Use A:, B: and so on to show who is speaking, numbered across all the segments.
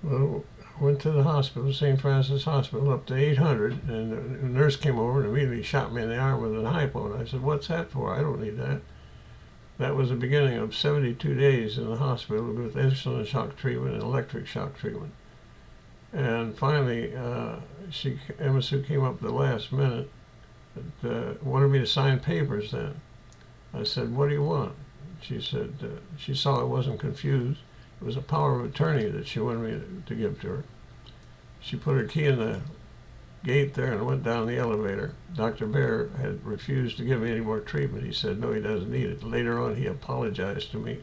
A: Well, I went to the hospital, St. Francis Hospital, up to 800, and the nurse came over and immediately shot me in the arm with an hypo. I said, "What's that for? I don't need that." That was the beginning of 72 days in the hospital with insulin shock treatment and electric shock treatment. And finally, Emma Sue came up at the last minute and wanted me to sign papers then. I said, "What do you want?" She said, she saw I wasn't confused. It was a power of attorney that she wanted me to give to her. She put her key in the gate there and went down the elevator. Dr. Bear had refused to give me any more treatment. He said, no, he doesn't need it. Later on, he apologized to me.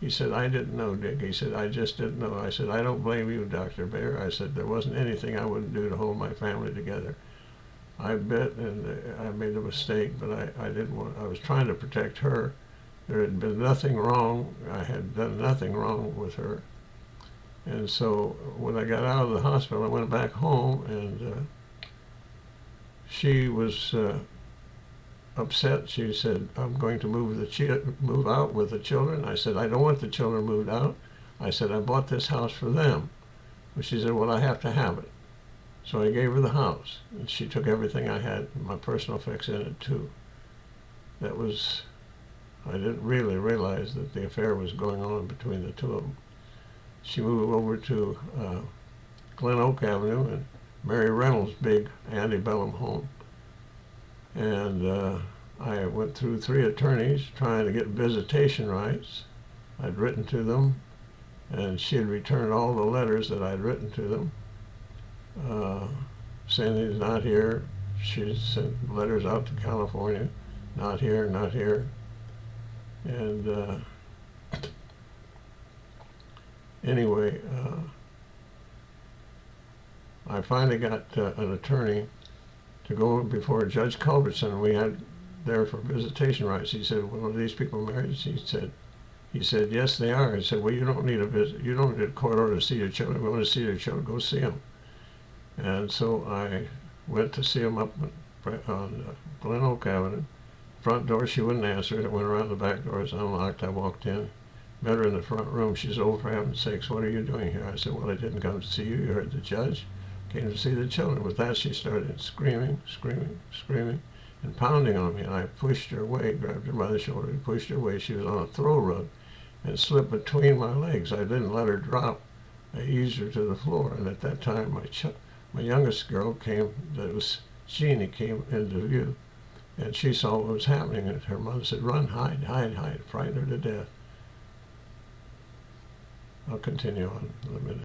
A: He said, I didn't know, Dick. He said, I just didn't know. I said, I don't blame you, Dr. Bear. I said, there wasn't anything I wouldn't do to hold my family together. I bit and I made a mistake, but I didn't want, I was trying to protect her. There had been nothing wrong. I had done nothing wrong with her. And so when I got out of the hospital, I went back home, and she was upset. She said, I'm going to move out with the children. I said, I don't want the children moved out. I said, I bought this house for them. But she said, well, I have to have it. So I gave her the house, and she took everything I had, my personal effects in it too. That was, I didn't really realize that the affair was going on between the two of them. She moved over to Glen Oak Avenue and Mary Reynolds' big antebellum home. And I went through 3 attorneys trying to get visitation rights. I'd written to them, and she had returned all the letters that I'd written to them, saying he's not here. She sent letters out to California, not here, not here. And anyway, I finally got an attorney to go before Judge Culbertson. We had there for visitation rights. He said, well, are these people married? He said, yes, they are. I said, well, you don't need a visit. You don't need a court order to see your children. If you want to see your children, go see them. And so I went to see them up on Glen Oak Avenue. Front door, she wouldn't answer it. I went around the back door. It was unlocked. I walked in. Met her in the front room. She said, oh, for heaven's sakes, what are you doing here? I said, well, I didn't come to see you. You heard the judge. Came to see the children. With that, she started screaming, and pounding on me. And I pushed her away, grabbed her by the shoulder, and pushed her away. She was on a throw rug and slipped between my legs. I didn't let her drop. I eased her to the floor. And at that time, my youngest girl came, that was Jeannie, came into view. And she saw what was happening. And her mother said, run, hide, hide, hide. Frightened her to death. I'll continue on in a minute.